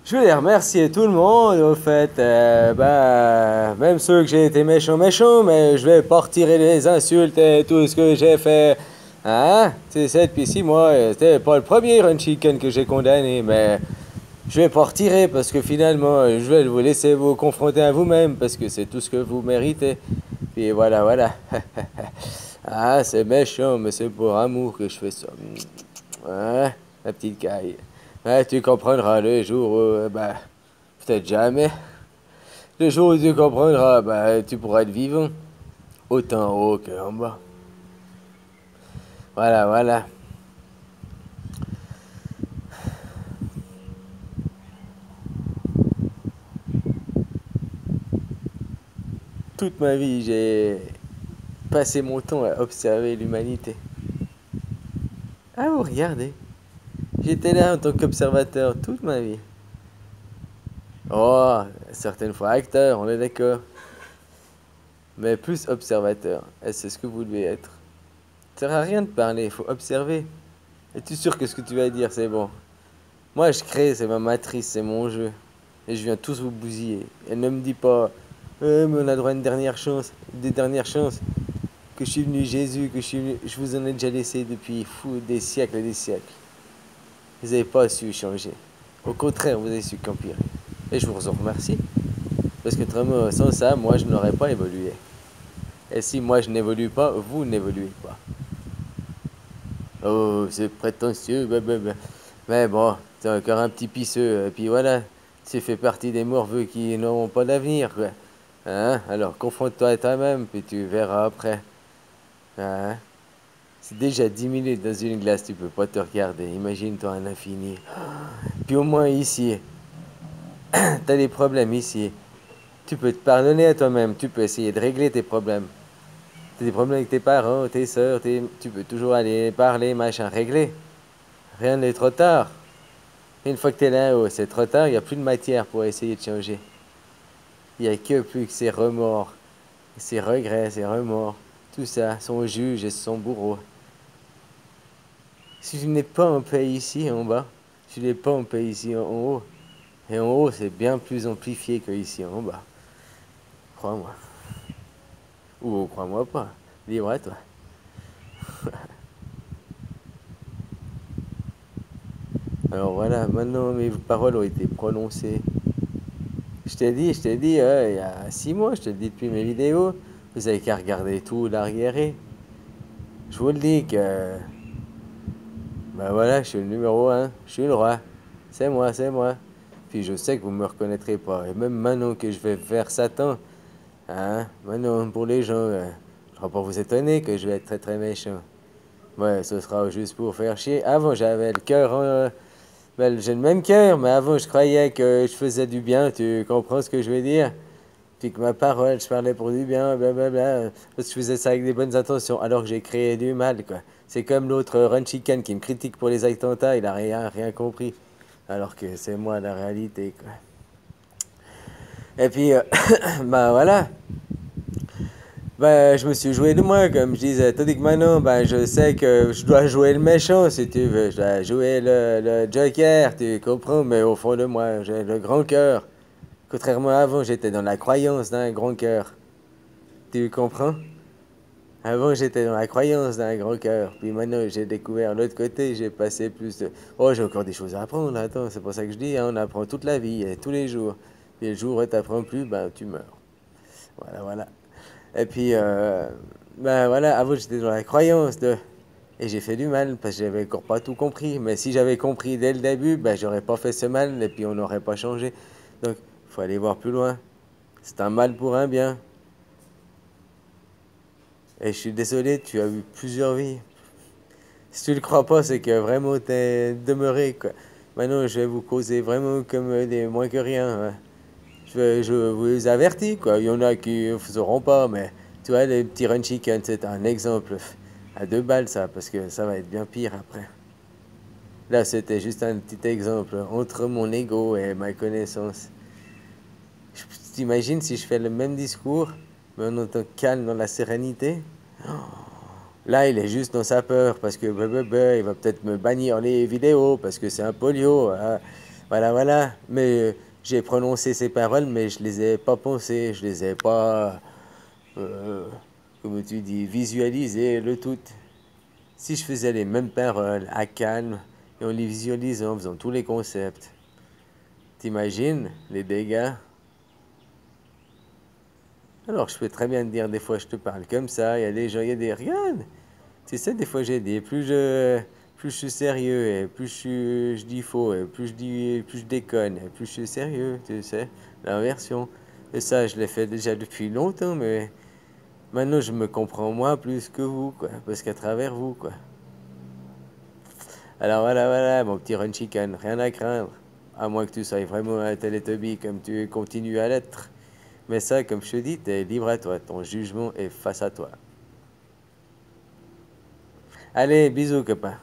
Je voulais remercier tout le monde, au fait. Même ceux que j'ai été méchant, mais je vais pas retirer les insultes et tout ce que j'ai fait. Hein? Tu sais, depuis 6 mois, c'était pas le premier Run Chicken que j'ai condamné, mais je vais pas retirer parce que finalement, je vais vous laisser vous confronter à vous-même parce que c'est tout ce que vous méritez. Puis voilà, voilà. Ah, c'est méchant, mais c'est pour amour que je fais ça. Ouais, la petite caille. Ouais, tu comprendras le jour où, peut-être jamais. Le jour où tu comprendras, tu pourras être vivant. Autant en haut qu'en bas. Voilà, voilà. Toute ma vie, j'ai passé mon temps à observer l'humanité. Ah, vous regardez. J'étais là en tant qu'observateur toute ma vie. Oh, certaines fois acteur, on est d'accord. Mais plus observateur. Et c'est ce que vous devez être. Ça sert à rien de parler, il faut observer. Es-tu sûr que ce que tu vas dire, c'est bon? Moi, je crée, c'est ma matrice, c'est mon jeu. Et je viens tous vous bousiller. Et ne me dis pas, mais on a droit à une dernière chance, des dernières chances. Que je suis venu Jésus, que je suis venu... Je vous en ai déjà laissé depuis des siècles et des siècles. Vous n'avez pas su changer. Au contraire, vous avez su qu'empirer. Et je vous en remercie. Parce que sans ça, moi, je n'aurais pas évolué. Et si moi, je n'évolue pas, vous n'évoluez pas. Oh, c'est prétentieux, blablabla. Mais bon, t'es encore un petit pisseux, et puis voilà, tu fais partie des morveux qui n'auront pas d'avenir, quoi. Hein? Alors confronte-toi à toi-même, puis tu verras après. Hein? C'est déjà 10 minutes dans une glace, tu peux pas te regarder. Imagine-toi un infini. Puis au moins ici, t'as des problèmes ici. Tu peux te pardonner à toi-même, tu peux essayer de régler tes problèmes. T'as des problèmes avec tes parents, tes soeurs, tu peux toujours aller parler, machin, régler. Rien n'est trop tard. Une fois que t'es là-haut, c'est trop tard, il n'y a plus de matière pour essayer de changer. Il n'y a que plus que ces remords, ces regrets, ces remords, tout ça, son juge et son bourreau. Si je n'ai pas en paix ici en bas, je n'ai pas en paix ici en haut. Et en haut, c'est bien plus amplifié que ici en bas. Crois-moi. Ou crois-moi pas. Libre à toi. Alors voilà, maintenant mes paroles ont été prononcées. Je t'ai dit, il y a 6 mois, je te le dis depuis mes vidéos. Vous avez qu'à regarder tout l'arriéré. Je vous le dis que ben voilà, je suis le numéro un, je suis le roi. C'est moi, c'est moi. Puis je sais que vous me reconnaîtrez pas. Et même maintenant que je vais vers Satan, hein, maintenant pour les gens, je ne vais pas vous étonner que je vais être très très méchant. Ouais, ce sera juste pour faire chier. Avant, j'avais le cœur, j'ai le même cœur, mais avant, je croyais que je faisais du bien. Tu comprends ce que je veux dire? Puis que ma parole, je parlais pour du bien, blablabla. Parce que je faisais ça avec des bonnes intentions, alors que j'ai créé du mal, quoi. C'est comme l'autre Run Chicken qui me critique pour les attentats, il a rien compris. Alors que c'est moi la réalité, quoi. Et puis, voilà. Je me suis joué de moi, comme je disais. Tandis que maintenant, je sais que je dois jouer le méchant, si tu veux. Je dois jouer le Joker, tu comprends? Mais au fond de moi, j'ai le grand cœur. Contrairement à avant, j'étais dans la croyance d'un grand cœur. Tu comprends? Avant, j'étais dans la croyance d'un grand cœur. Puis maintenant, j'ai découvert l'autre côté. J'ai passé plus de... Oh, j'ai encore des choses à apprendre. Attends, c'est pour ça que je dis, hein, on apprend toute la vie, et tous les jours. Et le jour où tu n'apprends plus, tu meurs. Voilà, voilà. Et puis, voilà, avant, j'étais dans la croyance de... Et j'ai fait du mal, parce que j'avais encore pas tout compris. Mais si j'avais compris dès le début, j'aurais pas fait ce mal, et puis on n'aurait pas changé. Donc, il faut aller voir plus loin. C'est un mal pour un bien. Et je suis désolé, tu as eu plusieurs vies. Si tu le crois pas, c'est que vraiment t'es demeuré, quoi. Maintenant, je vais vous causer vraiment comme des moins que rien, hein. Je vous avertis, quoi. Il y en a qui ne sauront pas, mais tu vois, les petits run chicken, c'est un exemple à 2 balles, ça, parce que ça va être bien pire après. Là, c'était juste un petit exemple entre mon ego et ma connaissance. T'imagines si je fais le même discours, mais en étant calme dans la sérénité? Là, il est juste dans sa peur parce que il va peut-être me bannir les vidéos parce que c'est un polio, hein. Voilà, voilà. Mais j'ai prononcé ces paroles, mais je les ai pas pensées, je les ai pas, euh, comme tu dis, visualisées, le tout. Si je faisais les mêmes paroles à calme et on les visualisait en faisant tous les concepts, t'imagines les dégâts? Alors je peux très bien te dire, des fois je te parle comme ça, il y a des gens, il y a des... Regarde, tu sais, des fois j'ai dit, plus je suis sérieux, et je dis faux, et plus je déconne, et plus je suis sérieux, tu sais, l'inversion. Et ça, je l'ai fait déjà depuis longtemps, mais maintenant je me comprends moi plus que vous, quoi, parce qu'à travers vous, quoi. Alors voilà, voilà, mon petit run chicken, rien à craindre. À moins que tu sois vraiment un Teletubby comme tu continues à l'être. Mais ça, comme je te dis, t'es libre à toi. Ton jugement est face à toi. Allez, bisous, copain.